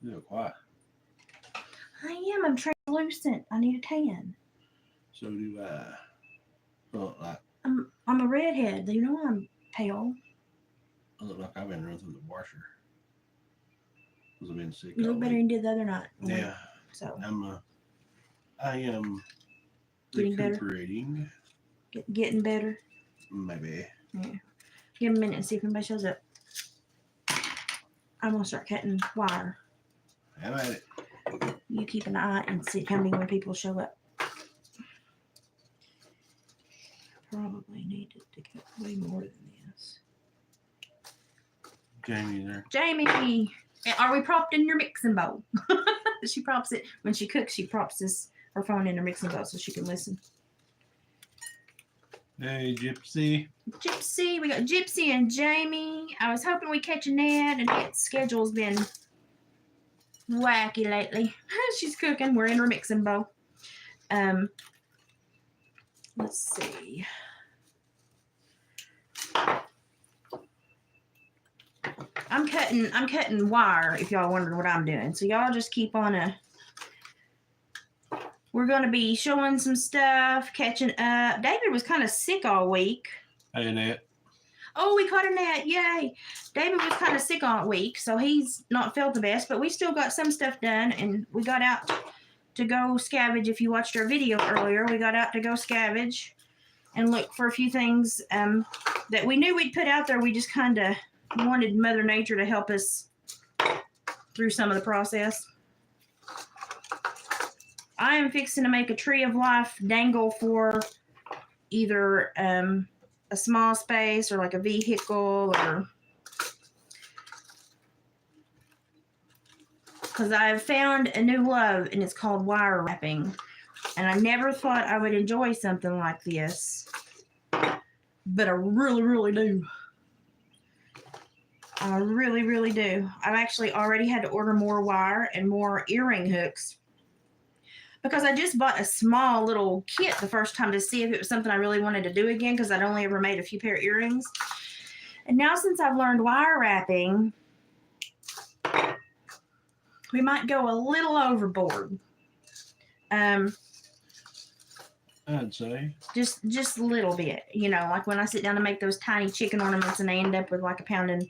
You look quiet. I am. I'm translucent. I need a tan. So do I. I look like I'm a redhead. You know I'm pale. I've been running through the washer. Because I've been sick You all look better week. than you did the other night. Yeah. So I am getting better. recuperating. Getting better. Maybe. Yeah. Give 'em a minute and see if anybody shows up. I'm gonna start cutting wire. Have at it. You keep an eye and see how many when people show up. Probably needed to cut way more than this. Jamie there. Jamie, are we propped in your mixing bowl? She props it when she cooks. She props her phone in her mixing bowl so she can listen. Hey, Gypsy. Gypsy, we got Gypsy and Jamie. I was hoping we'd catch a Ned, and Ned's schedule's been wacky lately. She's cooking. We're in her mixing bowl. Let's see. I'm cutting wire, if y'all wondered what I'm doing. So y'all just keep on we're going to be showing some stuff, catching up. David was kind of sick all week. Hey, Annette. Oh, we caught a net. Yay. David was kind of sick all week, so he's not felt the best, but we still got some stuff done, and we got out to go scavenge. If you watched our video earlier, we got out to go scavenge and look for a few things that we knew we'd put out there. We just kind of wanted Mother Nature to help us through some of the process. I am fixing to make a tree of life dangle for either a small space or like a vehicle, or because I've found a new love and it's called wire wrapping, and I never thought I would enjoy something like this, but I really, really do. I really, really do. I've actually already had to order more wire and more earring hooks because I just bought a small little kit the first time to see if it was something I really wanted to do again, because I'd only ever made a few pair of earrings. And now since I've learned wire wrapping, we might go a little overboard. I'd say. Just a little bit. You know, like when I sit down to make those tiny chicken ornaments and I end up with like a pound and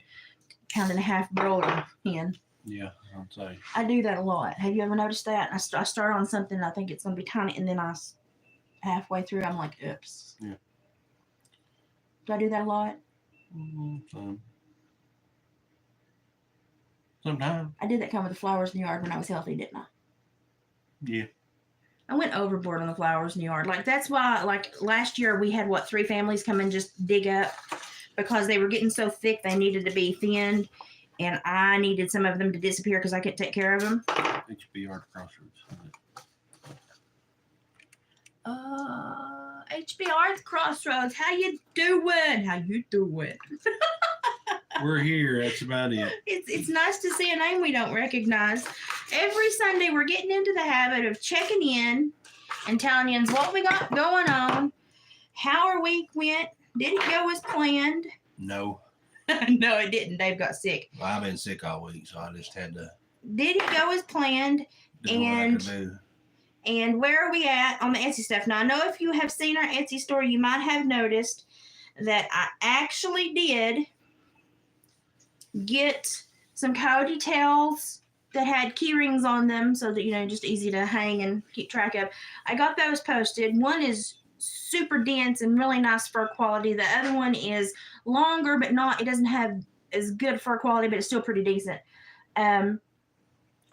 a half broiler hen. Yeah, I'd say. I do that a lot. Have you ever noticed that? I start on something and I think it's going to be tiny, and then halfway through I'm like, oops. Yeah. Do I do that a lot? Sometimes. I did that kind of with the flowers in the yard when I was healthy, didn't I? Yeah. I went overboard on the flowers in the yard. Like, that's why, like, last year we had, 3 families come and just dig up because they were getting so thick they needed to be thinned, and I needed some of them to disappear because I couldn't take care of them. HBR Crossroads. HBR the Crossroads. How you doing? How you doing? We're here. That's about it. It's nice to see a name we don't recognize. Every Sunday we're getting into the habit of checking in and telling you what we got going on, how our week went. Did it go as planned? No. No, it didn't. Dave got sick. Well, I've been sick all week, so I just had to. Did it go as planned? Do what I could do. And where are we at on the Etsy stuff? Now, I know if you have seen our Etsy store, you might have noticed that I actually did get some coyote tails that had key rings on them so that, just easy to hang and keep track of. I got those posted. One is super dense and really nice fur quality. The other one is longer, but it doesn't have as good fur quality, but it's still pretty decent.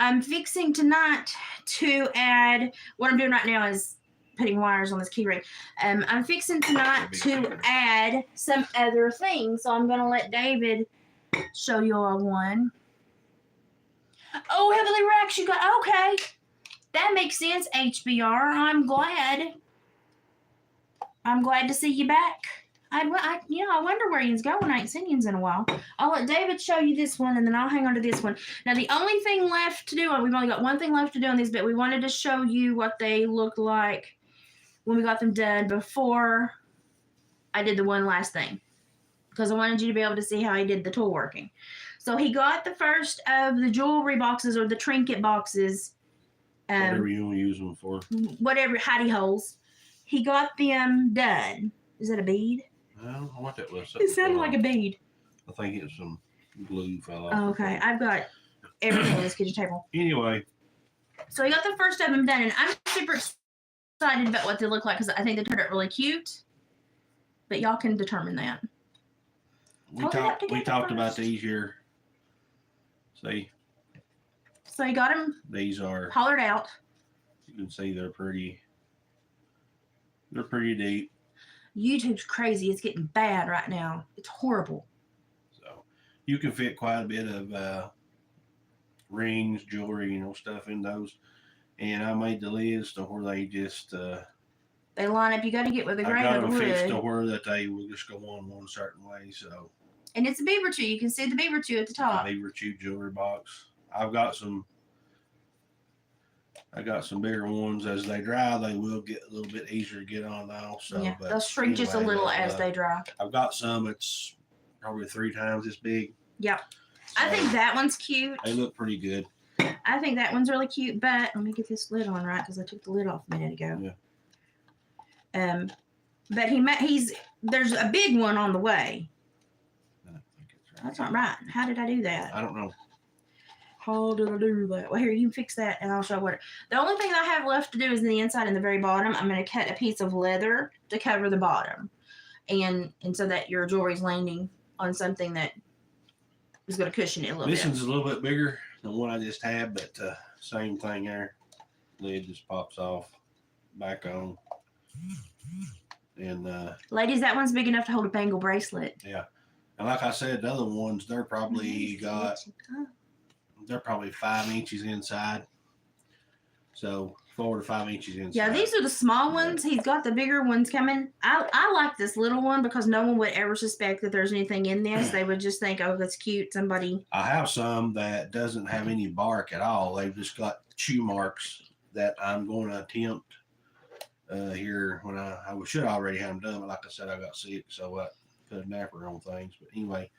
I'm fixing tonight to add, what I'm doing right now is putting wires on this key ring. I'm fixing tonight to add some other things. So I'm going to let David show you all one. Oh, Heavenly Rex, you got, okay. That makes sense, HBR. I'm glad to see you back. I wonder where he's going. I ain't seen him in a while. I'll let David show you this one, and then I'll hang on to this one. Now, the only thing left to do, we've only got one thing left to do on these, but we wanted to show you what they looked like when we got them done before I did the one last thing, because I wanted you to be able to see how I did the tool working. So he got the first of the jewelry boxes or the trinket boxes. Whatever you want to use them for. Whatever, hidey holes. He got them done. Is that a bead? I don't know what that was. It sounded like a bead. I think it's some glue fell off. Oh, okay, I've got everything on this kitchen table. Anyway. So he got the first of them done, and I'm super excited about what they look like because I think they turned out really cute. But y'all can determine that. We talked about these here. See? So he got them. These are hollered out. You can see they're pretty. They're pretty deep. YouTube's crazy. It's getting bad right now. It's horrible. So you can fit quite a bit of rings, jewelry, stuff in those. And I made the list to where they just they line up. You got to get with the grain of the wood. Fixed to where that they will just go on one certain way. So. And it's a beaver chew. You can see the beaver chew at the top. Beaver chew jewelry box. I got some bigger ones. As they dry, they will get a little bit easier to get on now. So yeah, they'll shrink just a little as they dry. I've got some. It's probably 3 times this big. Yep. So I think that one's cute. They look pretty good. I think that one's really cute, but let me get this lid on right because I took the lid off a minute ago. Yeah. But there's a big one on the way. I don't think it's right. That's not right. How did I do that? I don't know. How did I do that? Well, here, you can fix that, and I'll show what. The only thing I have left to do is the inside and the very bottom. I'm going to cut a piece of leather to cover the bottom, and so that your jewelry's landing on something that is going to cushion it a little bit. This one's a little bit bigger than what I just had, but same thing there. Lid just pops off, back on. And ladies, that one's big enough to hold a bangle bracelet. Yeah, and like I said, the other ones they're probably they're probably 5 inches inside. So 4 to 5 inches inside. Yeah, these are the small ones. He's got the bigger ones coming. I like this little one because no one would ever suspect that there's anything in this. They would just think, oh, that's cute. Somebody. I have some that doesn't have any bark at all. They've just got chew marks that I'm going to attempt here when I should already have them done. But like I said, I got sick, so I put a napper on things. But anyway,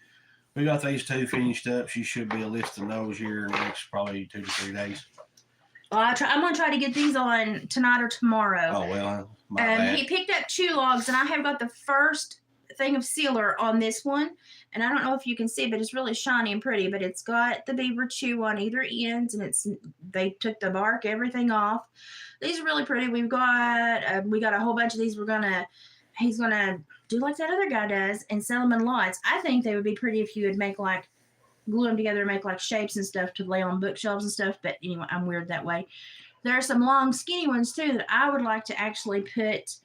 we got these 2 finished up. She should be lifting those here in the next probably 2 to 3 days. Well, I'm going to try to get these on tonight or tomorrow. Oh, well, my bad. He picked up 2 logs, and I have got the first thing of sealer on this one. And I don't know if you can see, but it's really shiny and pretty. But it's got the beaver chew on either ends, and they took the bark, everything off. These are really pretty. We got a whole bunch of these. He's gonna do like that other guy does and sell them in lots. I think they would be pretty if you would make glue them together and make like shapes and stuff to lay on bookshelves and stuff. But anyway, I'm weird that way. There are some long skinny ones too that I would like to actually put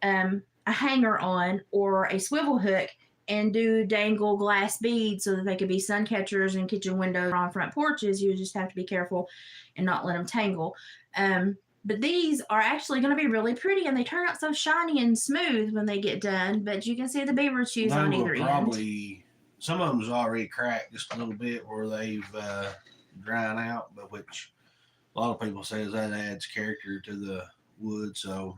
a hanger on or a swivel hook and do dangle glass beads so that they could be sun catchers in kitchen windows or on front porches. You just have to be careful and not let them tangle. But these are actually going to be really pretty, and they turn out so shiny and smooth when they get done. But you can see the beaver chews on either end. Some of them's already cracked just a little bit where they've dried out, but which a lot of people say that adds character to the wood. So,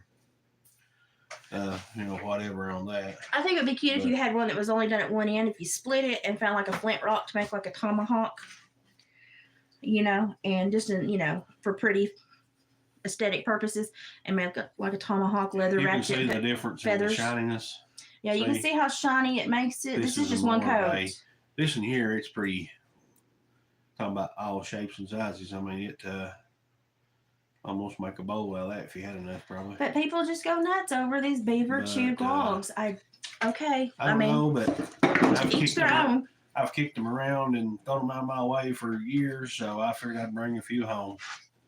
whatever on that. I think it would be cute if you had one that was only done at one end. If you split it and found like a flint rock to make like a tomahawk, and just for pretty aesthetic purposes, and make like a tomahawk leather ratchet. You can see the difference in the shininess. Yeah, you can see how shiny it makes it. This is just one coat. This in here, it's pretty. Talking about all shapes and sizes. I mean, it almost make a bowl out of that if you had enough, probably. But people just go nuts over these beaver chewed logs. I don't know, but I've kicked them around and thrown them out of my way for years, so I figured I'd bring a few home.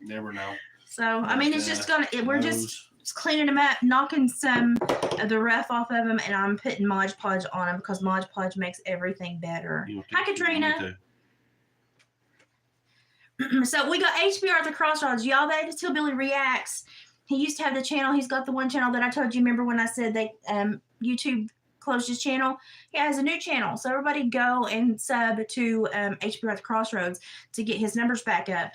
You never know. So, it's just we're just cleaning them up, knocking some of the rough off of them, and I'm putting Mod Podge on them because Mod Podge makes everything better. Hi, Katrina. So, we got HBR at the Crossroads. Y'all, that is Hillbilly Reacts. He used to have the channel. He's got the one channel that I told you. Remember when I said they YouTube closed his channel? He has a new channel. So everybody go and sub to HBR at the Crossroads to get his numbers back up.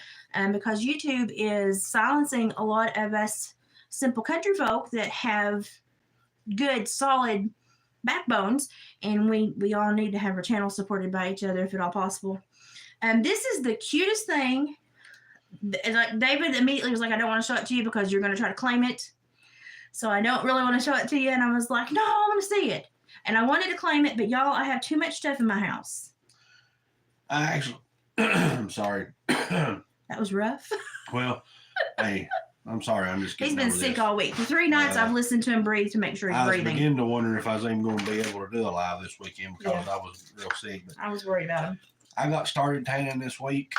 Because YouTube is silencing a lot of us simple country folk that have good, solid backbones, and we all need to have our channel supported by each other if at all possible. This is the cutest thing. Like David immediately was like, I don't want to show it to you because you're going to try to claim it. So I don't really want to show it to you. And I was like, no, I want to see it. And I wanted to claim it, but y'all, I have too much stuff in my house. I actually, I'm sorry. That was rough. Well, hey, I'm sorry. I'm just He's getting been over sick this. all week. For 3 nights, I've listened to him breathe to make sure he's I was breathing. beginning to wonder if I was even going to be able to do a live this weekend because I was real sick. But I was worried about him. I got started tanning this week.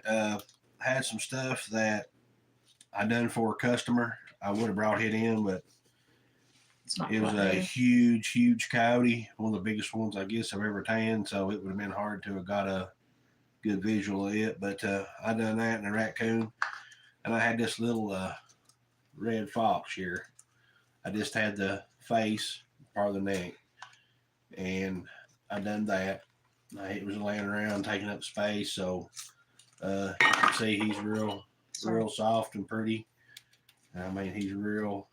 Had some stuff that I done for a customer. I would have brought it in, but It's not it was quite a ready. huge coyote, one of the biggest ones I guess I've ever tanned. So it would have been hard to have got a good visual of it. But I done that in a raccoon, and I had this little red fox here. I just had the face, part of the neck, and I done that. It was laying around taking up space, so you can see he's real soft and pretty. I mean, he's real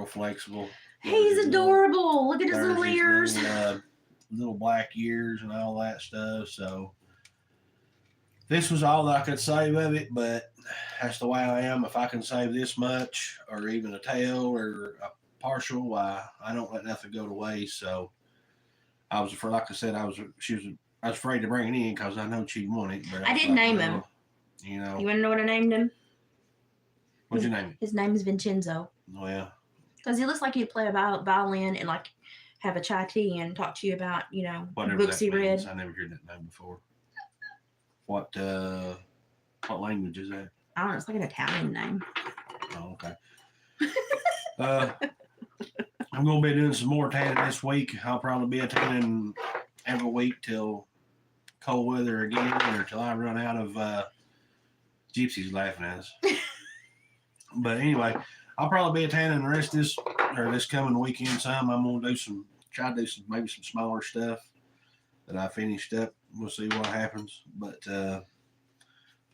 flexible. He's adorable. Look at his little There's his ears. little black ears and all that stuff. So this was all that I could save of it, but that's the way I am. If I can save this much, or even a tail or a partial, I don't let nothing go to waste. So I was afraid, like I said, I was afraid to bring it in because I know she'd want it. But I did was name like, him. well, you know, You want to know what I named him? what'd you name it? His name is Vincenzo. Well, Because he looks like he'd play a violin and like have a chai tea and talk to you about, whatever books that he read. means. I never heard that name before. What language is that? I don't know. It's like an Italian name. Oh, okay. I'm gonna be doing some more tanning this week. I'll probably be tanning every week till cold weather again, or till I run out of Gypsy's laughing at us. But anyway, I'll probably be tanning the rest of this coming weekend. I'm gonna try to do some maybe some smaller stuff that I finished up. We'll see what happens. But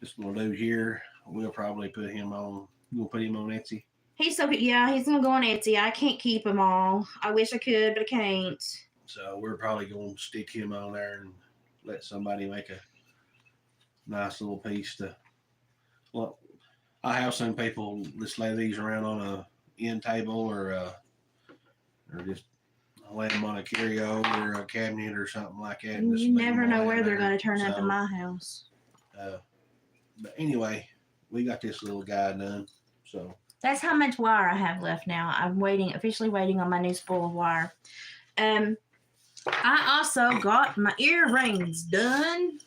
just gonna do here. We'll probably put him on. We'll put him on Etsy. He's so good. Yeah, he's going to go on Etsy. I can't keep them all. I wish I could, but I can't. So we're probably going to stick him on there and let somebody make a nice little piece to. Well, I have seen people just lay these around on a end table or just lay them on a curio or a cabinet or something like that. And just You leave never them know all where in they're there. going to turn up in So, my house. But anyway, we got this little guy done. So That's how much wire I have left now. I'm officially waiting on my new spool of wire. I also got my earrings done.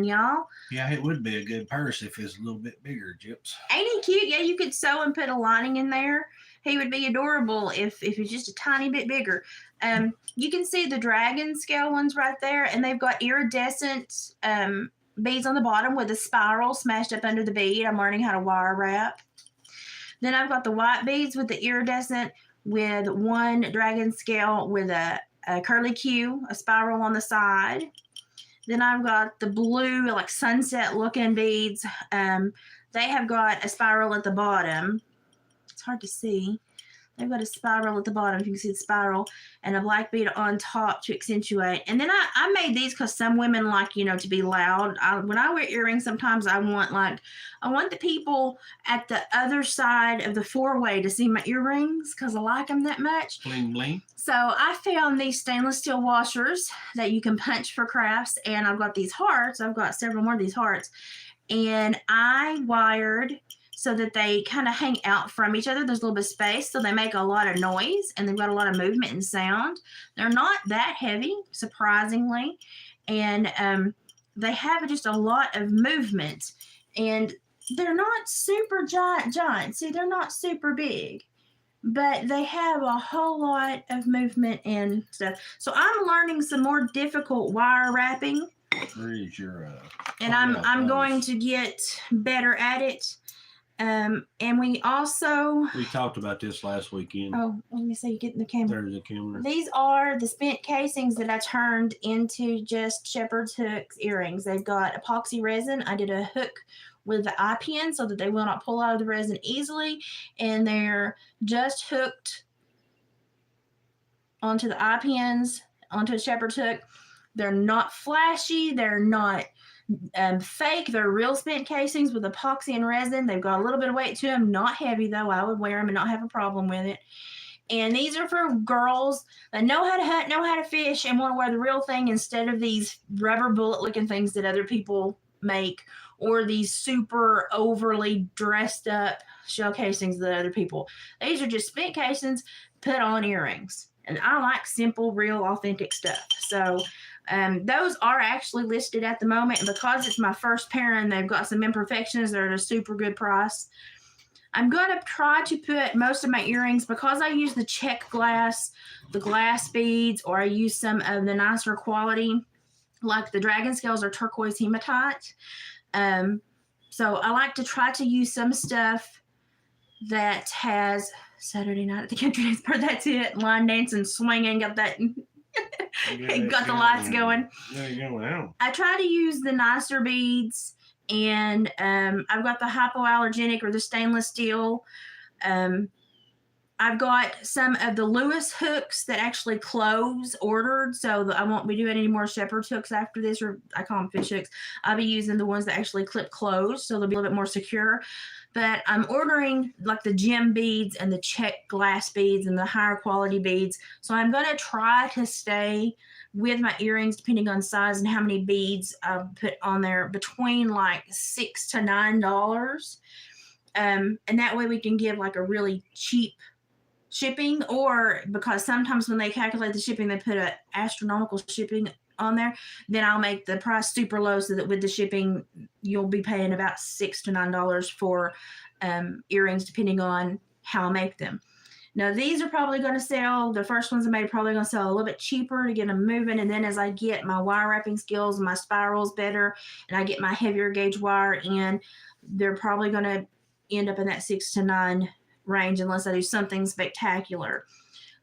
Y'all. yeah, it would be a good purse if it's a little bit bigger, Gyps. Ain't he cute? Yeah, you could sew and put a lining in there. He would be adorable if it's just a tiny bit bigger. You can see the dragon scale ones right there, and they've got iridescent beads on the bottom with a spiral smashed up under the bead. I'm learning how to wire wrap. Then I've got the white beads with the iridescent with one dragon scale with a curly Q, a spiral on the side. Then I've got the blue, like sunset looking beads. They have got a spiral at the bottom. It's hard to see. They've got a spiral at the bottom, if you can see the spiral, and a black bead on top to accentuate. And then I made these because some women like, to be loud. When I wear earrings, sometimes I want the people at the other side of the four-way to see my earrings because I like them that much. Bling bling. So I found these stainless steel washers that you can punch for crafts, and I've got these hearts. I've got several more of these hearts, and I wired so that they kind of hang out from each other. There's a little bit of space, so they make a lot of noise, and they've got a lot of movement and sound. They're not that heavy, surprisingly, and they have just a lot of movement, and they're not super giant. See, they're not super big, but they have a whole lot of movement and stuff. So I'm learning some more difficult wire wrapping, Where is your and I'm going to get better at it. And we talked about this last weekend. oh, let me see, get in the camera. There's the camera. These are the spent casings that I turned into just shepherd's hooks earrings. They've got epoxy resin. I did a hook with the eye pin so that they will not pull out of the resin easily. And they're just hooked onto the eye pins, onto a shepherd's hook. They're not flashy. They're not fake. They're real spent casings with epoxy and resin. They've got a little bit of weight to them. Not heavy, though. I would wear them and not have a problem with it. And these are for girls that know how to hunt, know how to fish, and want to wear the real thing instead of these rubber bullet-looking things that other people make, or these super overly dressed up shell casings that other people. These are just spent casings put on earrings. And I like simple, real, authentic stuff. So those are actually listed at the moment. And because it's my first pair and they've got some imperfections, they're at a super good price. I'm going to try to put most of my earrings, because I use the check glass, the glass beads, or I use some of the nicer quality, like the dragon scales or turquoise hematite. So I like to try to use some stuff that has Saturday Night at the Country Dance Party. That's it. Line dancing, swinging, got that. Got the lights going. I try to use the nicer beads. And I've got the hypoallergenic or the stainless steel. I've got some of the Lewis hooks that actually close ordered, so I won't be doing any more shepherd's hooks after this, or I call them fish hooks. I'll be using the ones that actually clip closed, so they'll be a little bit more secure. But I'm ordering like the gem beads and the check glass beads and the higher quality beads. So I'm going to try to stay with my earrings, depending on size and how many beads I put on there, between like $6 to $9. And that way we can give like a really cheap shipping, or because sometimes when they calculate the shipping, they put a astronomical shipping on there, then I'll make the price super low so that with the shipping, you'll be paying about $6 to $9 for earrings, depending on how I make them. Now, these are probably going to sell, the first ones I made are probably going to sell a little bit cheaper to get them moving. And then as I get my wire wrapping skills and my spirals better, and I get my heavier gauge wire in, they're probably going to end up in that 6 to 9 range unless I do something spectacular.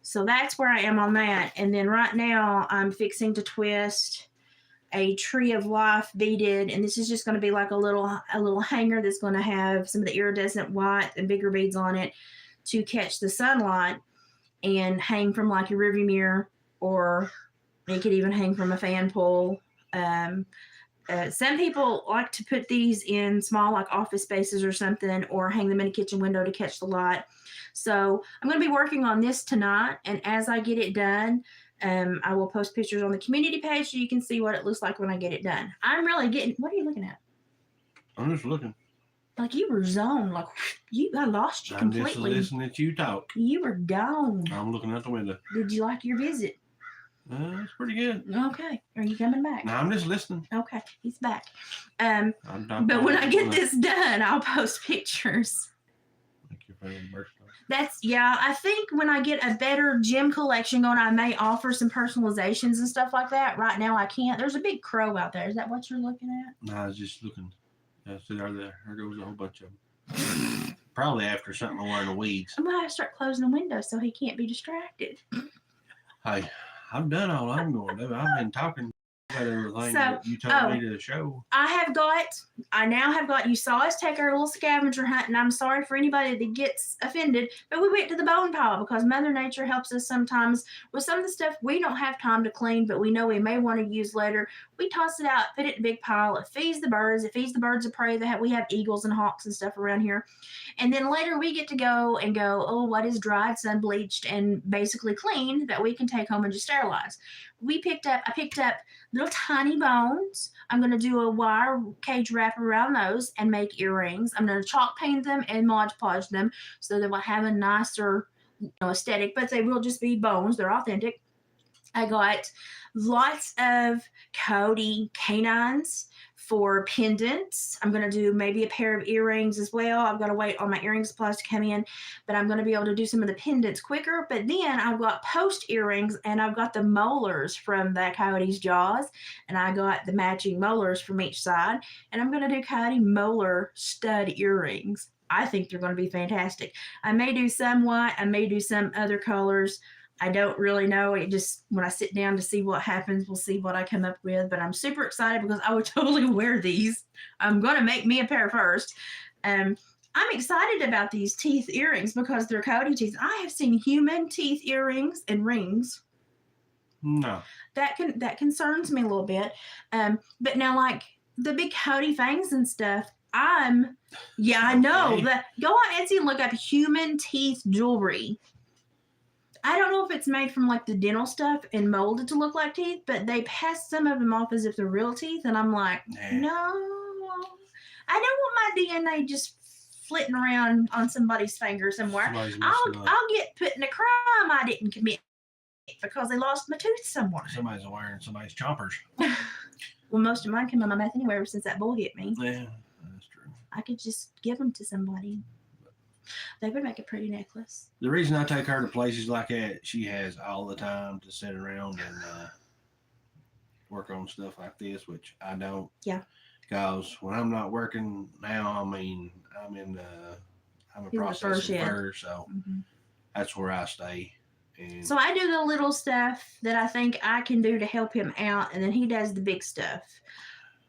So that's where I am on that. And then right now I'm fixing to twist a Tree of Life beaded, and this is just going to be like a little hanger that's going to have some of the iridescent white and bigger beads on it to catch the sunlight and hang from like a rearview mirror, or you could even hang from a fan pole. Some people like to put these in small like office spaces or something, or hang them in a kitchen window to catch the light. So I'm going to be working on this tonight, and as I get it done, I will post pictures on the community page so you can see what it looks like when I get it done. I'm really getting, what are you looking at? I'm just looking. Like you were zoned, like I lost you completely. I'm just listening to you talk. You were gone. I'm looking out the window. Did you like your visit? It's pretty good. Okay. Are you coming back? No, I'm just listening. Okay, he's back. But when I get this done, I'll post pictures. Thank you for the birthday. I think when I get a better gem collection going, I may offer some personalizations and stuff like that. Right now, I can't. There's a big crow out there. Is that what you're looking at? No, I was just looking. See, there goes a whole bunch of them. Probably after something over in the weeds. I'm going to have to start closing the window so he can't be distracted. Hey, I've done all I'm going to do. I've been talking about everything that you told me to show. I now have got, you saw us take our little scavenger hunt, and I'm sorry for anybody that gets offended, but we went to the bone pile because Mother Nature helps us sometimes with some of the stuff we don't have time to clean, but we know we may want to use later. We toss it out, put it in a big pile. It feeds the birds. It feeds the birds of prey. We have eagles and hawks and stuff around here. And then later we get to go, oh, what is dried, sun bleached, and basically cleaned that we can take home and just sterilize. I picked up little tiny bones. I'm going to do a wire cage wrap around those and make earrings. I'm going to chalk paint them and Mod Podge them so they will have a nicer aesthetic, but they will just be bones. They're authentic. I got lots of Cody canines for pendants. I'm going to do maybe a pair of earrings as well. I've got to wait on my earring supplies to come in, but I'm going to be able to do some of the pendants quicker. But then I've got post earrings, and I've got the molars from the Coyote's jaws, and I got the matching molars from each side, and I'm going to do Coyote molar stud earrings. I think they're going to be fantastic. I may do some white. I may do some other colors. I don't really know. It just, when I sit down to see what happens, we'll see what I come up with. But I'm super excited because I would totally wear these. I'm going to make me a pair first. I'm excited about these teeth earrings because they're Cody teeth. I have seen human teeth earrings and rings. No. That concerns me a little bit. But now, like the big Cody fangs and stuff, I know Okay. that. Go on Etsy and look up human teeth jewelry. I don't know if it's made from like the dental stuff and molded to look like teeth, but they pass some of them off as if they're real teeth, and I'm like, no, I don't want my DNA just flitting around on somebody's finger somewhere. I'll get put in a crime I didn't commit because they lost my tooth somewhere. Somebody's wearing somebody's chompers. Well, most of mine come on my mouth anyway ever since that bull hit me. Yeah, that's true. I could just give them to somebody. They would make a pretty necklace. The reason I take her to places like that, she has all the time to sit around and work on stuff like this, which I don't. Yeah. Because when I'm not working now, I mean, I'm a processing fur, so that's where I stay. And so I do the little stuff that I think I can do to help him out, and then he does the big stuff.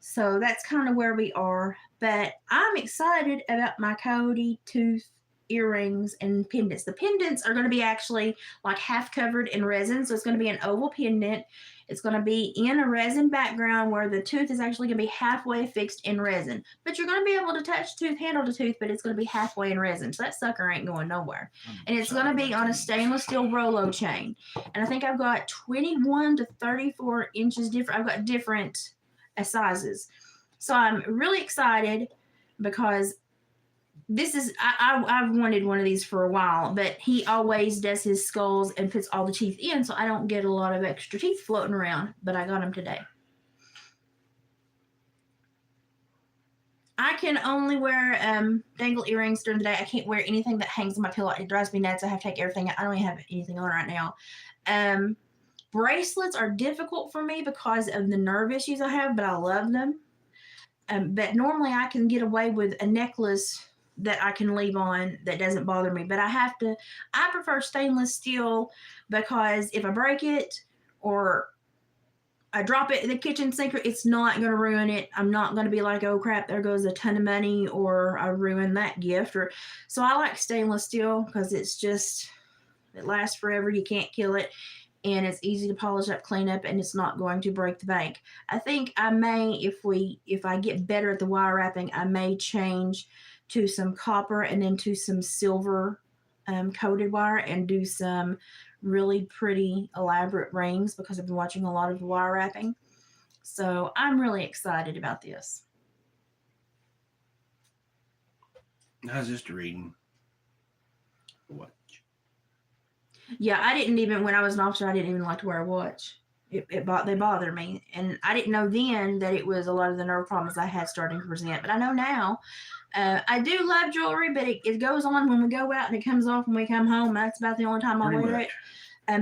So that's kind of where we are. But I'm excited about my Cody tooth earrings and pendants. The pendants are going to be actually like half covered in resin. So it's going to be an oval pendant. It's going to be in a resin background where the tooth is actually going to be halfway fixed in resin. But you're going to be able to touch the tooth, handle the tooth, but it's going to be halfway in resin. So that sucker ain't going nowhere. And it's going to be on a stainless steel Rolo chain. And I think I've got 21 to 34 inches different. I've got different sizes. So I'm really excited because this is, I've wanted one of these for a while, but he always does his skulls and puts all the teeth in, so I don't get a lot of extra teeth floating around, but I got them today. I can only wear dangle earrings during the day. I can't wear anything that hangs on my pillow. It drives me nuts. I have to take everything out. I don't even have anything on right now. Bracelets are difficult for me because of the nerve issues I have, but I love them. But normally I can get away with a necklace that I can leave on that doesn't bother me. But I prefer stainless steel because if I break it or I drop it in the kitchen sink, it's not going to ruin it. I'm not going to be like, oh crap, there goes a ton of money, or I ruined that gift. So I like stainless steel because it lasts forever. You can't kill it. And it's easy to polish up, clean up, and it's not going to break the bank. I think I may, if I get better at the wire wrapping, I may change to some copper and then to some silver coated wire and do some really pretty elaborate rings because I've been watching a lot of the wire wrapping. So I'm really excited about this. How's this reading? What? Yeah, I didn't even, when I was an officer, I didn't even like to wear a watch. They bother me. And I didn't know then that it was a lot of the nerve problems I had starting to present. But I know now. I do love jewelry, but it goes on when we go out and it comes off when we come home. That's about the only time I wear it.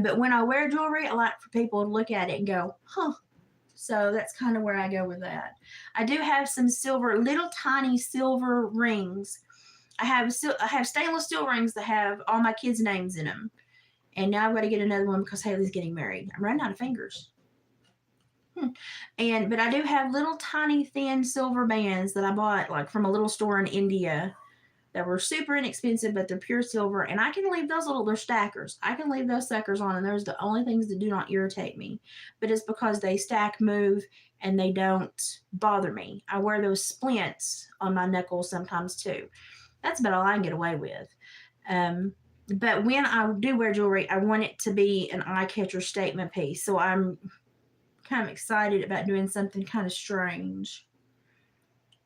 But when I wear jewelry, I like for people to look at it and go, huh. So that's kind of where I go with that. I do have some silver, little tiny silver rings. I have stainless steel rings that have all my kids' names in them. And now I've got to get another one because Haley's getting married. I'm running out of fingers. But I do have little tiny thin silver bands that I bought like from a little store in India that were super inexpensive, but they're pure silver. And I can leave those they're stackers. I can leave those suckers on, and those are the only things that do not irritate me. But it's because they stack, move, and they don't bother me. I wear those splints on my knuckles sometimes too. That's about all I can get away with. But when I do wear jewelry, I want it to be an eye-catcher statement piece. So I'm kind of excited about doing something kind of strange.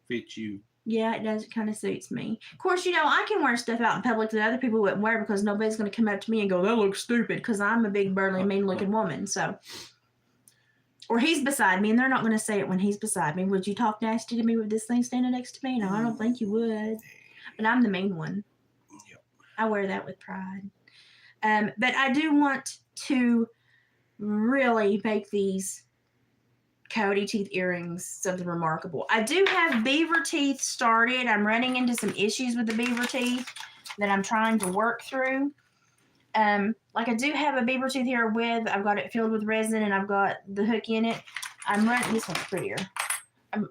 Fits you. Yeah, it does. It kind of suits me. Of course, I can wear stuff out in public that other people wouldn't wear because nobody's going to come up to me and go, that looks stupid, because I'm a big, burly, mean-looking woman. So, or he's beside me, and they're not going to say it when he's beside me. Would you talk nasty to me with this thing standing next to me? No, I don't think you would. But I'm the mean one. I wear that with pride. But I do want to really make these Cody teeth earrings something remarkable. I do have beaver teeth started. I'm running into some issues with the beaver teeth that I'm trying to work through. Like I do have a beaver tooth here I've got it filled with resin and I've got the hook in it. I'm running, this one's prettier.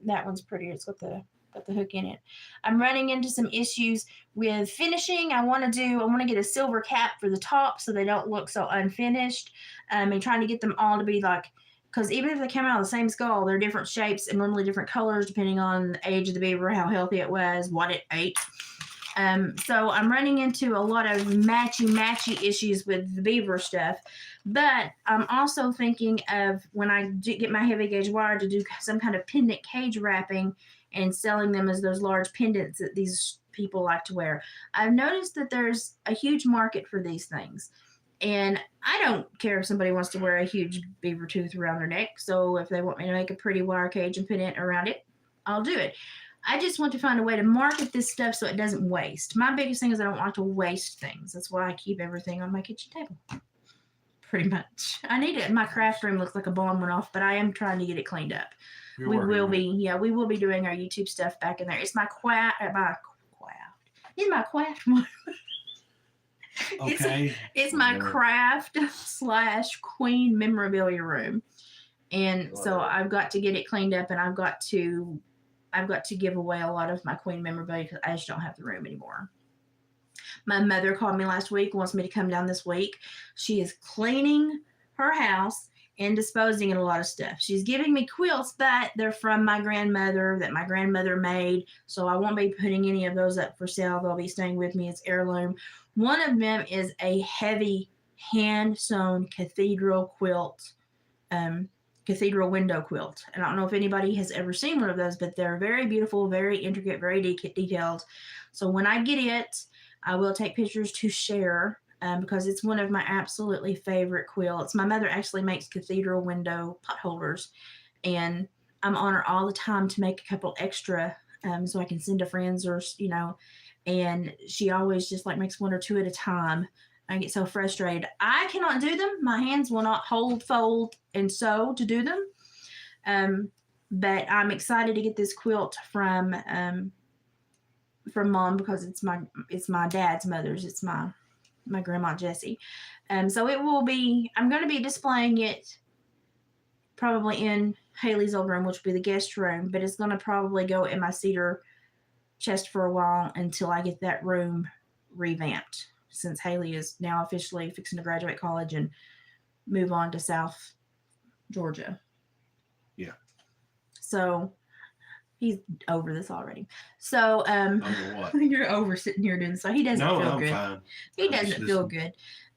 That one's prettier. It's got the hook in it. I'm running into some issues with finishing. I want to get a silver cap for the top so they don't look so unfinished. And trying to get them all to be like, because even if they come out of the same skull, they're different shapes and normally different colors depending on the age of the beaver, how healthy it was, what it ate. So I'm running into a lot of matchy issues with the beaver stuff, but I'm also thinking of when I get my heavy gauge wire to do some kind of pendant cage wrapping and selling them as those large pendants that these people like to wear. I've noticed that there's a huge market for these things. And I don't care if somebody wants to wear a huge beaver tooth around their neck. So if they want me to make a pretty wire cage and pendant around it, I'll do it. I just want to find a way to market this stuff so it doesn't waste. My biggest thing is I don't want to waste things. That's why I keep everything on my kitchen table. Pretty much. I need it. My craft room looks like a bomb went off, but I am trying to get it cleaned up. We will be doing our YouTube stuff back in there. It's my craft. It's my craft. Okay. It's my craft / queen memorabilia room. And so I've got to get it cleaned up and I've got to give away a lot of my queen memorabilia because I just don't have the room anymore. My mother called me last week, wants me to come down this week. She is cleaning her house and disposing of a lot of stuff. She's giving me quilts, but they're from my grandmother that my grandmother made. So I won't be putting any of those up for sale. They'll be staying with me. It's heirloom. One of them is a heavy hand-sewn cathedral quilt, cathedral window quilt. And I don't know if anybody has ever seen one of those, but they're very beautiful, very intricate, very detailed. So when I get it, I will take pictures to share because it's one of my absolutely favorite quilts. My mother actually makes cathedral window pot holders, and I'm on her all the time to make a couple extra so I can send to friends or, and she always just like makes one or two at a time. I get so frustrated. I cannot do them. My hands will not hold, fold, and sew to do them. But I'm excited to get this quilt from Mom because it's my dad's mother's. It's my grandma Jessie. So it will be. I'm going to be displaying it probably in Haley's old room, which will be the guest room. But it's going to probably go in my cedar chest for a while until I get that room revamped, since Haley is now officially fixing to graduate college and move on to South Georgia. Yeah. So he's over this already. So Over what? you're over sitting here doing this. So he doesn't feel I'm good. fine. He doesn't feel good.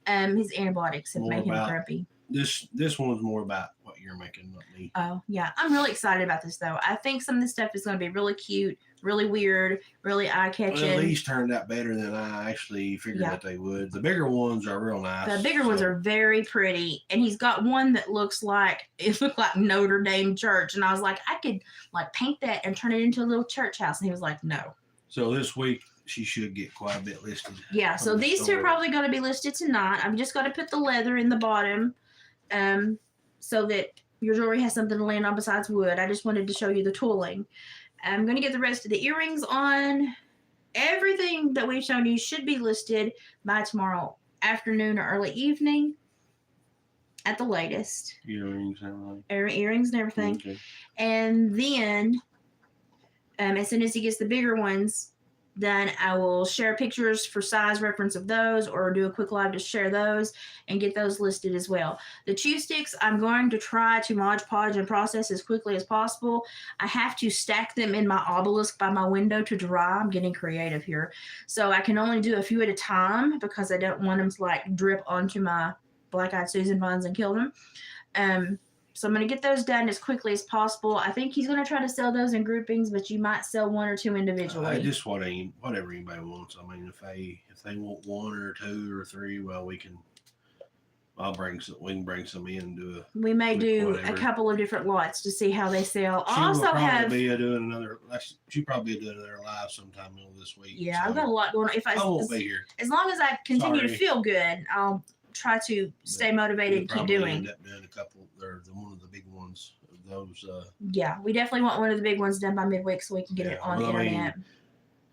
His antibiotics have made him grumpy. This one's more about what you're making, not me. Oh, yeah. I'm really excited about this, though. I think some of this stuff is going to be really cute, really weird, really eye-catching. Well, these turned out better than I actually figured that they would. The bigger ones are real nice. The bigger ones are very pretty. And he's got one that looks like Notre Dame Church. And I was like, I could paint that and turn it into a little church house. And he was like, no. So this week, she should get quite a bit listed. Yeah, so these two are probably going to be listed tonight. I've just got to put the leather in the bottom so that your jewelry has something to land on besides wood. I just wanted to show you the tooling. I'm going to get the rest of the earrings on. Everything that we've shown you should be listed by tomorrow afternoon or early evening at the latest. Earrings and everything. Okay. And then as soon as he gets the bigger ones, then I will share pictures for size reference of those or do a quick live to share those and get those listed as well. The chew sticks, I'm going to try to Mod Podge and process as quickly as possible. I have to stack them in my obelisk by my window to dry. I'm getting creative here. So I can only do a few at a time because I don't want them to drip onto my Black-Eyed Susan buns and kill them. So I'm going to get those done as quickly as possible. I think he's going to try to sell those in groupings, but you might sell one or two individually. Just whatever anybody wants. I mean, if they want one or two or three, well, we can bring some in and do We may do a couple of different lots to see how they sell. She probably be doing another live sometime middle of this week. Yeah, so I've got a lot going on. I won't be here. As long as I continue to feel good, I'll try to stay motivated and keep doing. End up doing a couple. They're one of the big ones. Those. Yeah, we definitely want one of the big ones done by midweek so we can get it on the internet.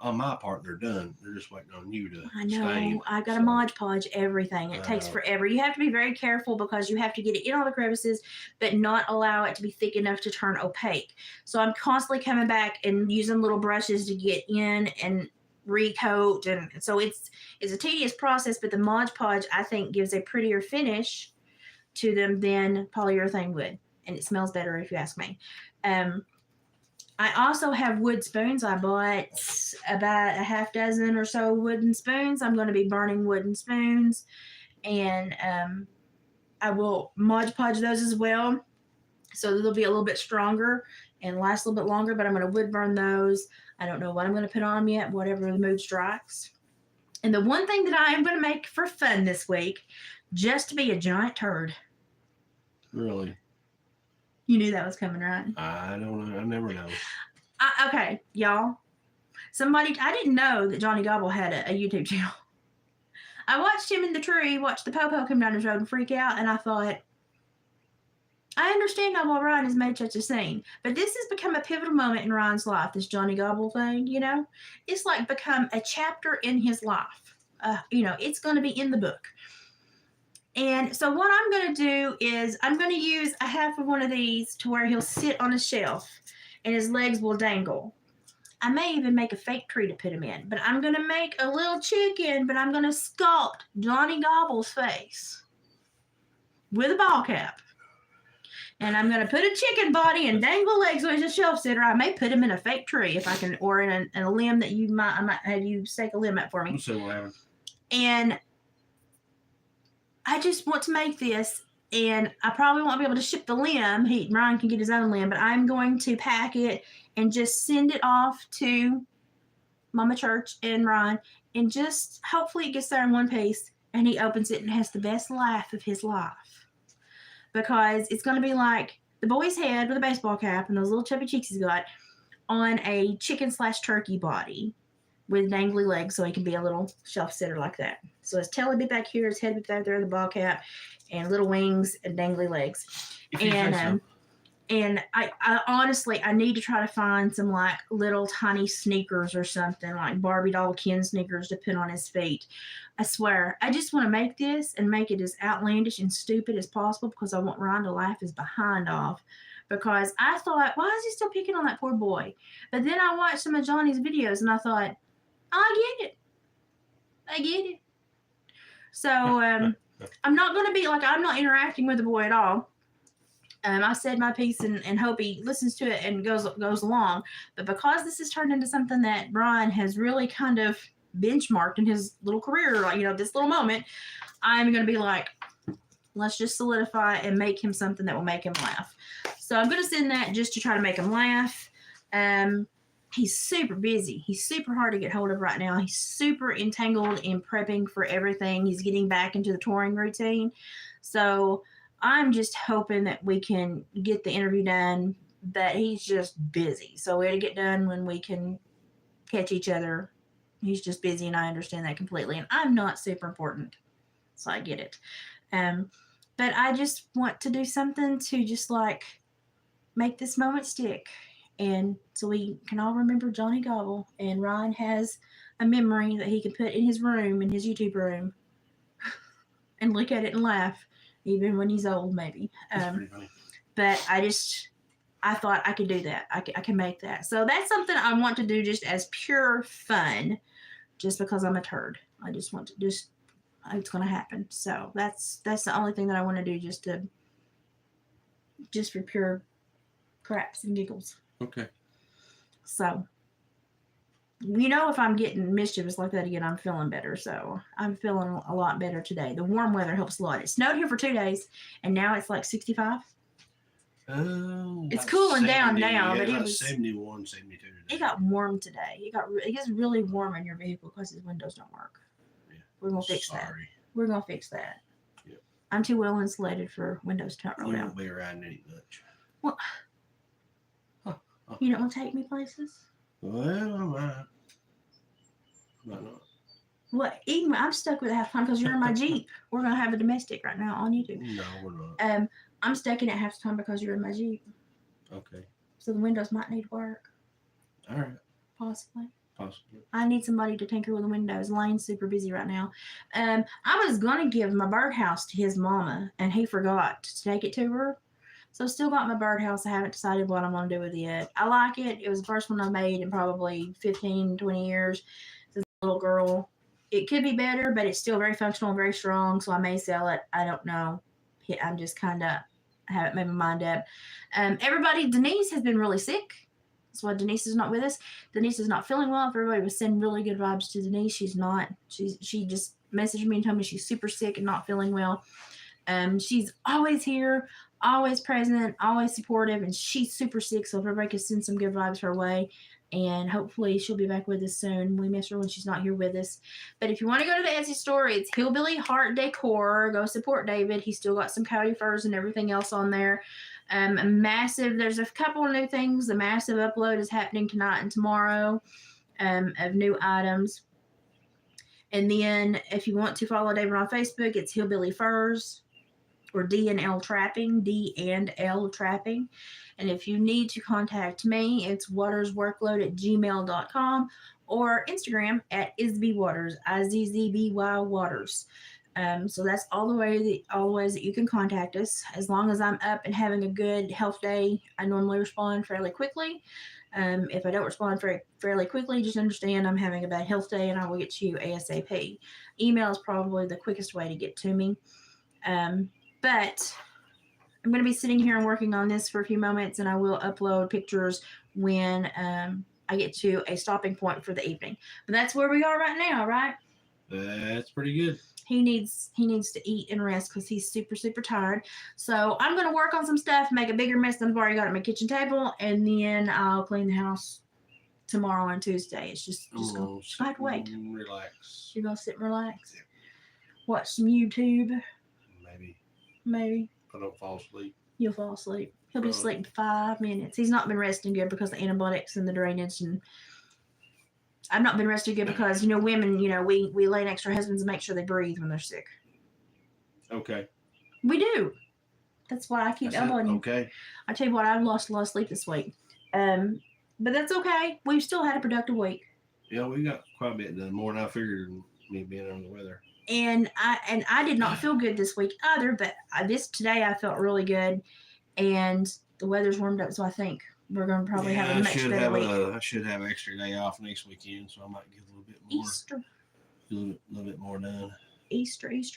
on my part, they're done. They're just waiting on you to I know. stain. I got to So, Mod Podge everything. It takes forever. You have to be very careful because you have to get it in all the crevices, but not allow it to be thick enough to turn opaque. So I'm constantly coming back and using little brushes to get in and recoat, and so it's a tedious process. But the Mod Podge, I think, gives a prettier finish to them than polyurethane would, and it smells better if you ask me. I also have wood spoons. I bought about a half dozen or so wooden spoons. I'm going to be burning wooden spoons, and I will Mod Podge those as well, so they'll be a little bit stronger and last a little bit longer, but I'm going to wood burn those. I don't know what I'm going to put on them yet, whatever the mood strikes. And the one thing that I am going to make for fun this week, just to be a giant turd. really, You knew that was coming, right? I don't know. I never know. Okay, y'all. I didn't know that Johnny Gobble had a YouTube channel. I watched him in the tree, watch the Popo come down his road and freak out, and I thought, I understand now why Ryan has made such a scene, but this has become a pivotal moment in Ryan's life, this Johnny Gobble thing, you know? It's like become a chapter in his life. It's going to be in the book. And so what I'm going to do is I'm going to use a half of one of these to where he'll sit on a shelf and his legs will dangle. I may even make a fake tree to put him in, but I'm going to make a little chicken, but I'm going to sculpt Johnny Gobble's face with a ball cap. And I'm going to put a chicken body and dangle legs as a shelf sitter. I may put him in a fake tree if I can, or in a limb that I might have you stake a limb up for me. We'll see what happens. And I just want to make this, and I probably won't be able to ship the limb. Ryan can get his own limb, but I'm going to pack it and just send it off to Mama Church and Ryan, and just hopefully it gets there in one piece, and he opens it and has the best laugh of his life. Because it's going to be like the boy's head with a baseball cap and those little chubby cheeks he's got on a chicken/turkey body with dangly legs, so he can be a little shelf sitter like that. So his tail would be back here, his head would be back there, the ball cap, and little wings and dangly legs. And I honestly, I need to try to find some like little tiny sneakers or something, like Barbie doll Ken sneakers to put on his feet. I swear, I just want to make this and make it as outlandish and stupid as possible because I want Ryan to laugh his behind off. Because I thought, why is he still picking on that poor boy? But then I watched some of Johnny's videos and I thought, I get it. So I'm not going to be like, I'm not interacting with the boy at all. I said my piece and hope he listens to it and goes along. But because this has turned into something that Brian has really kind of benchmarked in his little career, like, this little moment, I'm going to be like, let's just solidify and make him something that will make him laugh. So I'm going to send that just to try to make him laugh. He's super busy. He's super hard to get hold of right now. He's super entangled in prepping for everything. He's getting back into the touring routine. So I'm just hoping that we can get the interview done, but he's just busy. So it'll get done when we can catch each other. He's just busy, and I understand that completely. And I'm not super important, so I get it. But I just want to do something to just like make this moment stick. And so we can all remember Johnny Gobble, and Ryan has a memory that he can put in his room, in his YouTube room, and look at it and laugh, even when he's old, maybe. But I thought I could do that. I can make that. So that's something I want to do just as pure fun, just because I'm a turd. I just want to it's going to happen. So that's the only thing that I want to do, just for pure craps and giggles. Okay. So, if I'm getting mischievous like that again, I'm feeling better. So I'm feeling a lot better today. The warm weather helps a lot. It snowed here for 2 days, and now it's like 65. Oh, it's cooling down now, but it was 71, 72 today. It got warm today. It gets really warm in your vehicle because his windows don't work. Yeah. We're gonna fix that. We're gonna fix that. Yep. I'm too well insulated for windows to not roll down. You won't be riding any much. Well, you don't want to take me places? Well, I might. Might not. Well, even I'm stuck with it half the time because you're in my Jeep. We're gonna have a domestic right now on YouTube. No, we're not. I'm stuck in it half the time because you're in my Jeep. Okay. So the windows might need work. All right. Possibly. Possibly. I need somebody to tinker with the windows. Lane's super busy right now. I was gonna give my birdhouse to his mama, and he forgot to take it to her. So still got my birdhouse. I haven't decided what I'm gonna do with it yet. I like it. It was the first one I made in probably 15, 20 years since a little girl. It could be better, but it's still very functional, very strong. So I may sell it. I don't know. I'm just kind of I haven't made my mind up. Everybody, Denise has been really sick. That's why Denise is not with us. Denise is not feeling well. If everybody was sending really good vibes to Denise, she's not. She just messaged me and told me she's super sick and not feeling well. She's always here, always present, always supportive, and she's super sick. So if everybody could send some good vibes her way, and hopefully she'll be back with us soon. We miss her when she's not here with us. But if you want to go to the Etsy store, it's Hillbilly Heart Decor. Go support David. He's still got some coyote furs and everything else on there. There's a couple of new things. The massive upload is happening tonight and tomorrow of new items. And then if you want to follow David on Facebook, it's Hillbilly Furs or D&L Trapping, D&L Trapping. And if you need to contact me, it's watersworkload@gmail.com or Instagram at IzzbyWaters, IZZBY Waters. So that's all the ways that you can contact us. As long as I'm up and having a good health day, I normally respond fairly quickly. If I don't respond fairly quickly, just understand I'm having a bad health day and I will get to you ASAP. Email is probably the quickest way to get to me. But I'm going to be sitting here and working on this for a few moments, and I will upload pictures when I get to a stopping point for the evening. But that's where we are right now, right? That's pretty good. He needs to eat and rest because he's super, super tired. So I'm going to work on some stuff, make a bigger mess than I've already got at my kitchen table, and then I'll clean the house tomorrow and Tuesday. It's just going to have to wait. Relax. You're going to sit and relax? Yeah. Watch some YouTube? Maybe. If I don't fall asleep. You'll fall asleep. He'll be asleep in 5 minutes. He's not been resting good because of the antibiotics and the drainage, and I've not been resting good because, women, we lay next to our husbands and make sure they breathe when they're sick. Okay. We do. That's why I keep elbowing you. Okay. I tell you what, I've lost a lot of sleep this week. But that's okay. We've still had a productive week. Yeah, we got quite a bit done, more than I figured, me being under the weather. And I did not feel good this week either, but today I felt really good, and the weather's warmed up, so I think we're going to probably have a much better week. I should have an extra day off next weekend, so I might get a little bit more. Easter. A little bit more done. Easter. If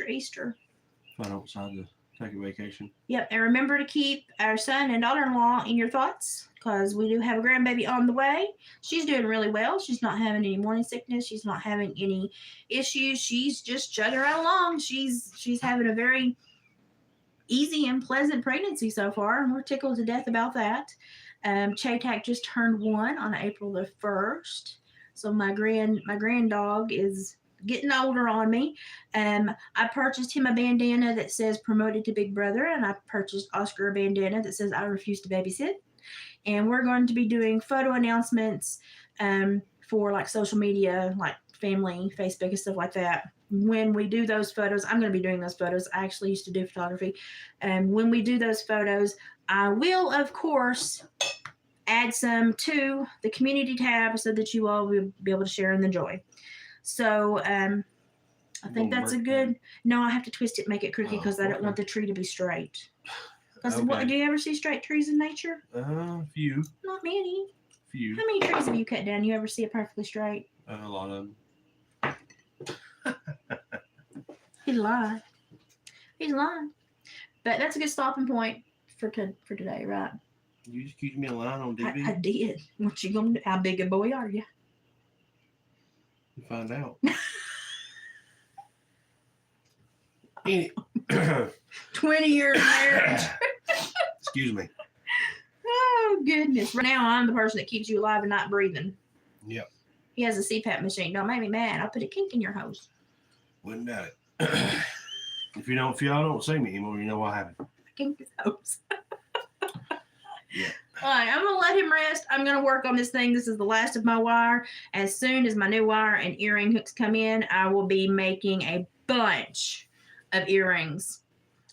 I don't decide to take a vacation. Yep, and remember to keep our son and daughter-in-law in your thoughts, because we do have a grandbaby on the way. She's doing really well. She's not having any morning sickness. She's not having any issues. She's just chugging right along. She's having a very easy and pleasant pregnancy so far, and we're tickled to death about that. Chaytak just turned 1 on April the 1st, so my grand dog is getting older on me. I purchased him a bandana that says promoted to Big Brother, and I purchased Oscar a bandana that says I refuse to babysit. And we're going to be doing photo announcements for like social media, like family, Facebook and stuff like that. When we do those photos, I'm going to be doing those photos. I actually used to do photography. And when we do those photos, I will, of course, add some to the community tab so that you all will be able to share in the joy. So I think that's a good. No, I have to twist it, make it crooked because I don't want the tree to be straight. Because do you ever see straight trees in nature? A few. Not many. Few. How many trees have you cut down? You ever see it perfectly straight? A lot of them. He's lying. But that's a good stopping point for today, right? You just accused me of lying on DB. I did. What you gonna do? How big a boy are you? You find out. 20 years marriage. Excuse me. Oh, goodness. Right now, I'm the person that keeps you alive and not breathing. Yep. He has a CPAP machine. Don't make me mad. I'll put a kink in your hose. Wouldn't doubt it. If y'all don't see me anymore, you know what happened. Kink his hose. Yeah. All right, I'm going to let him rest. I'm going to work on this thing. This is the last of my wire. As soon as my new wire and earring hooks come in, I will be making a bunch of earrings.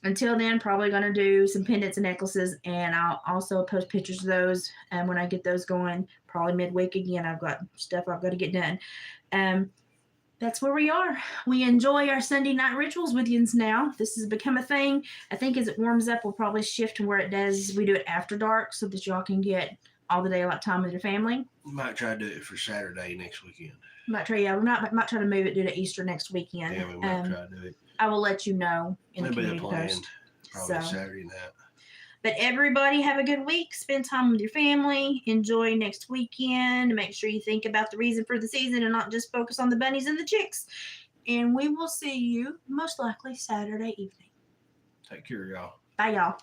until then, probably going to do some pendants and necklaces, and I'll also post pictures of those. And when I get those going, probably midweek again, I've got stuff I've got to get done. That's where we are. We enjoy our Sunday night rituals with you now. This has become a thing. I think as it warms up, we'll probably shift to where it does. We do it after dark so that y'all can get all the daylight time with your family. Might try to do it for Saturday next weekend. Might try, yeah, might try to move it due to Easter next weekend. Yeah, we might try to do it. I will let you know in the That'll be the community plan. post. Probably So. Saturday night. But everybody have a good week. Spend time with your family. Enjoy next weekend. Make sure you think about the reason for the season and not just focus on the bunnies and the chicks. And we will see you most likely Saturday evening. Take care, y'all. Bye, y'all.